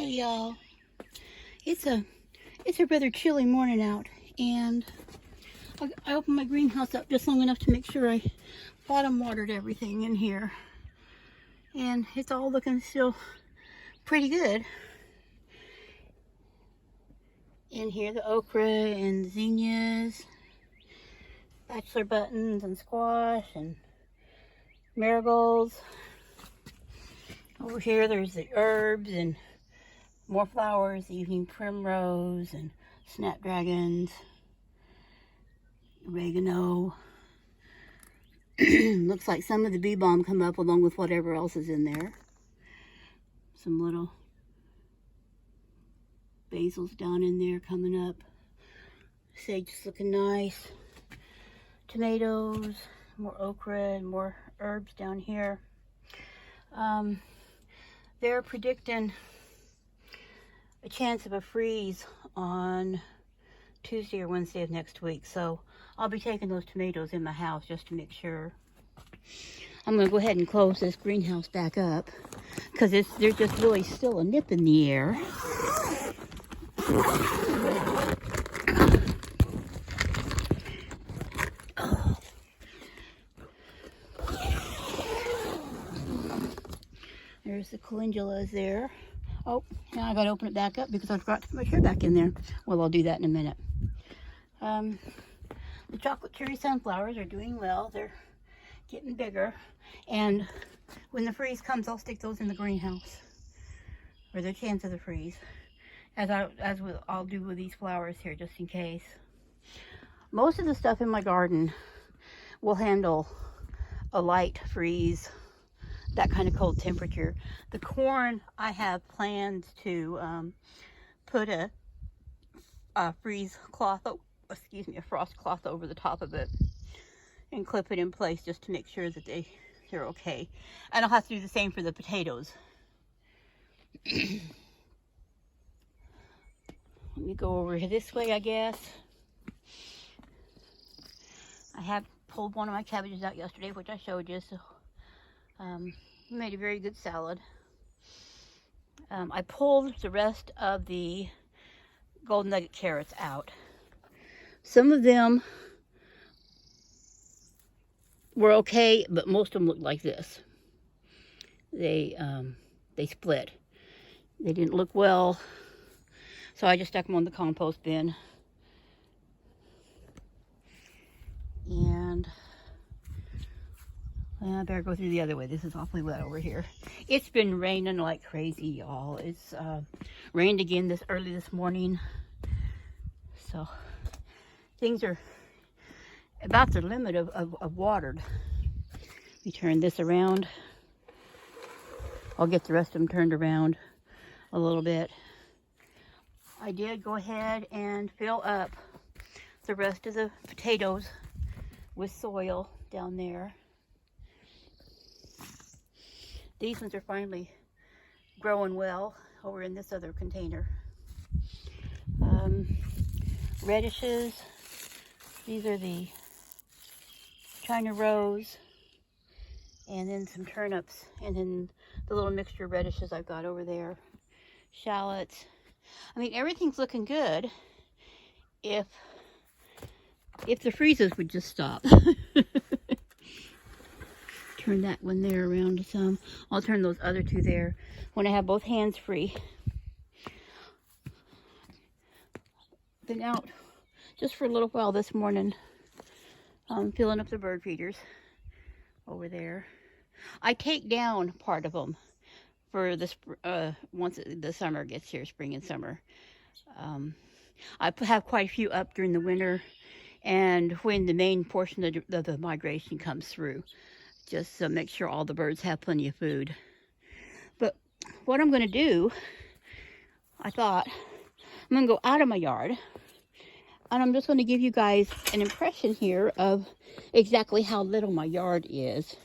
Hey y'all, it's a rather chilly morning out, and I opened my greenhouse up just long enough to make sure I bottom watered everything in here, and it's all looking still pretty good. In here, the okra and zinnias, bachelor buttons and squash and marigolds. Over here, there's the herbs and more flowers, evening primrose and snapdragons, oregano. Looks like some of the bee balm come up along with whatever else is in there. Some little basils down in there coming up. Sage is looking nice. Tomatoes, more okra, and more herbs down here. They're predicting a chance of a freeze on Tuesday or Wednesday of next week, so I'll be taking those tomatoes in my house just to make sure. I'm going to go ahead and close this greenhouse back up because there's just really still a nip in the air. There's the calendulas there. Oh, now I got to open it back up because I forgot to put my chair back in there. Well, I'll do that in a minute. The chocolate cherry sunflowers are doing well. They're getting bigger. And when the freeze comes, I'll stick those in the greenhouse. Or the chance of the freeze. As I'll do with these flowers here, just in case. Most of the stuff in my garden will handle a light freeze, that kind of cold temperature. The corn, I have planned to put a freeze cloth, a frost cloth over the top of it and clip it in place just to make sure that they're okay. And I'll have to do the same for the potatoes. Let me go over here this way, I guess. I have pulled one of my cabbages out yesterday, which I showed you, so made a very good salad. I pulled the rest of the golden nugget carrots out. Some of them were okay, but most of them looked like this. They split. They didn't look well, so I just stuck them on the compost bin. And I better go through the other way. This is awfully wet over here. It's been raining like crazy, y'all. It's rained again early this morning. So things are about the limit of watered. Let me turn this around. I'll get the rest of them turned around a little bit. I did go ahead and fill up the rest of the potatoes with soil down there. These ones are finally growing well over in this other container. Radishes. These are the China rose. And then some turnips. And then the little mixture of radishes I've got over there. Shallots. I mean, everything's looking good if the freezes would just stop. Turn that one there around some. I'll turn those other two there when I have both hands free. Been out just for a little while this morning, filling up the bird feeders over there. I take down part of them for this once the summer gets here, spring and summer. I have quite a few up during the winter and when the main portion of the migration comes through, just to make sure all the birds have plenty of food. But what I'm going to do, I thought, I'm going to go out of my yard and I'm just going to give you guys an impression here of exactly how little my yard is,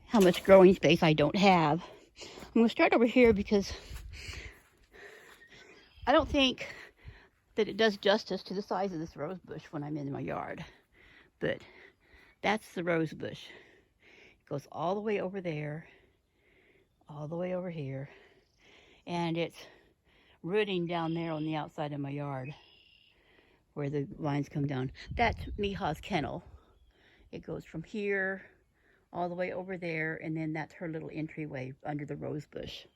how much growing space I don't have. I'm going to start over here because I don't think that it does justice to the size of this rose bush when I'm in my yard. But that's the rose bush. It goes all the way over there, all the way over here. and it's rooting down there on the outside of my yard where the vines come down. That's Miha's kennel. It goes from here all the way over there, and then that's her little entryway under the rose bush.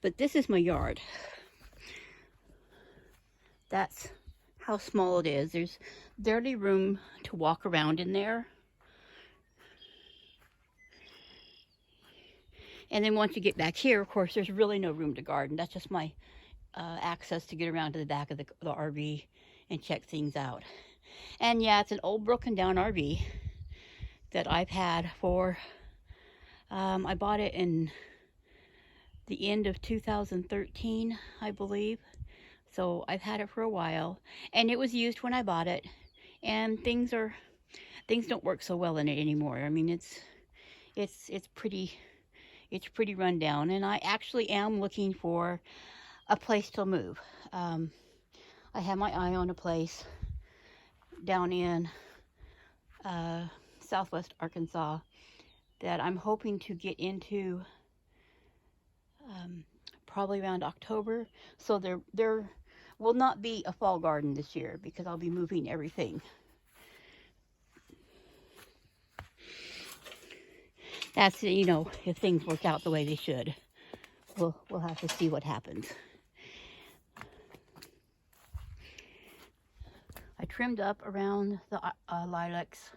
But this is my yard. That's how small it is. There's barely room to walk around in there. And then once you get back here, of course, there's really no room to garden. That's just my access to get around to the back of the RV and check things out. And yeah, it's an old broken down RV that I've had for, I bought it in the end of 2013, I believe. So I've had it for a while, and it was used when I bought it, and things don't work so well in it anymore. I mean, it's pretty run down, and I actually am looking for a place to move. I have my eye on a place down in southwest Arkansas that I'm hoping to get into probably around October. So there will not be a fall garden this year because I'll be moving everything. That's, you know, if things work out the way they should. We'll have to see what happens. I trimmed up around the lilacs,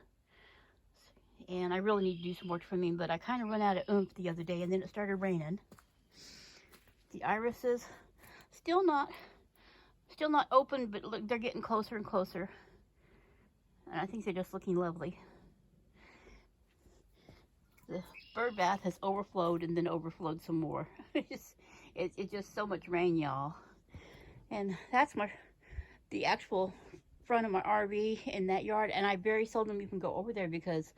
and I really need to do some more trimming, but I kind of ran out of oomph the other day, and then it started raining. The irises, still not open, but look, they're getting closer and closer, and I think they're just looking lovely. The bird bath has overflowed and then overflowed some more. It's just so much rain, y'all. And that's the actual front of my RV in that yard, and I very seldom even go over there because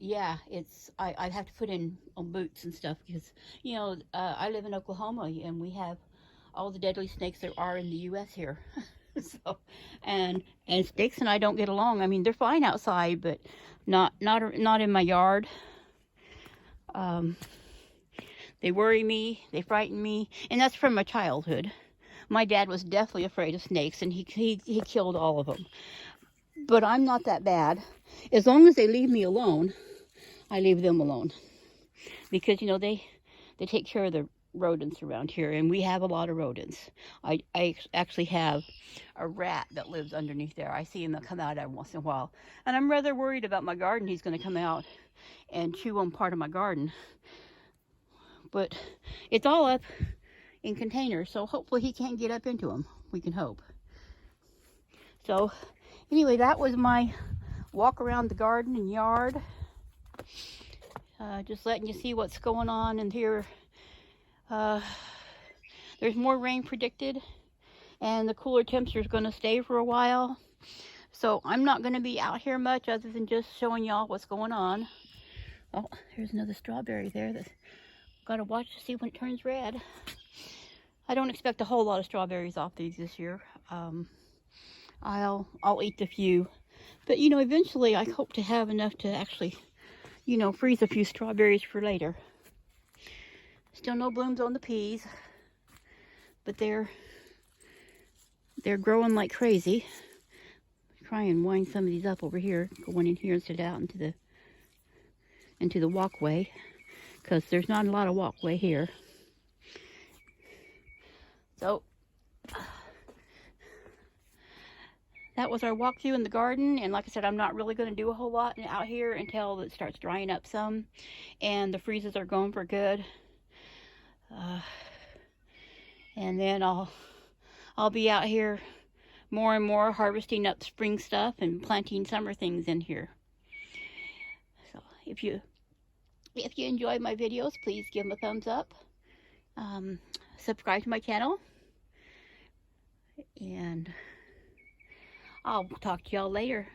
yeah, I'd have to put in on boots and stuff because, you know, I live in Oklahoma, and we have all the deadly snakes there are in the U.S. here. So, and snakes and I don't get along. I mean, they're fine outside, but not in my yard. They worry me, they frighten me, and that's from my childhood. My dad was deathly afraid of snakes, and he killed all of them. But I'm not that bad. As long as they leave me alone, I leave them alone. Because, you know, they take care of the rodents around here, and we have a lot of rodents. I actually have a rat that lives underneath there. I see him come out every once in a while, and I'm rather worried about my garden. He's going to come out and chew on part of my garden, but it's all up in containers, so hopefully he can't get up into them. We can hope. So anyway, that was my walk around the garden and yard, just letting you see what's going on in here. There's more rain predicted, and the cooler temps are going to stay for a while. So I'm not going to be out here much other than just showing y'all what's going on. Oh, there's another strawberry there that got to watch to see when it turns red. I don't expect a whole lot of strawberries off these this year. I'll eat a few, but you know, eventually I hope to have enough to actually, you know, freeze a few strawberries for later. Still no blooms on the peas, but they're growing like crazy. Try and wind some of these up over here. Go one in here and sit out into the walkway, because there's not a lot of walkway here. So that was our walk through in the garden, and like I said, I'm not really going to do a whole lot out here until it starts drying up some and the freezes are gone for good. And then I'll be out here more and more harvesting up spring stuff and planting summer things in here. So if you enjoyed my videos, please give them a thumbs up. Subscribe to my channel, and I'll talk to y'all later.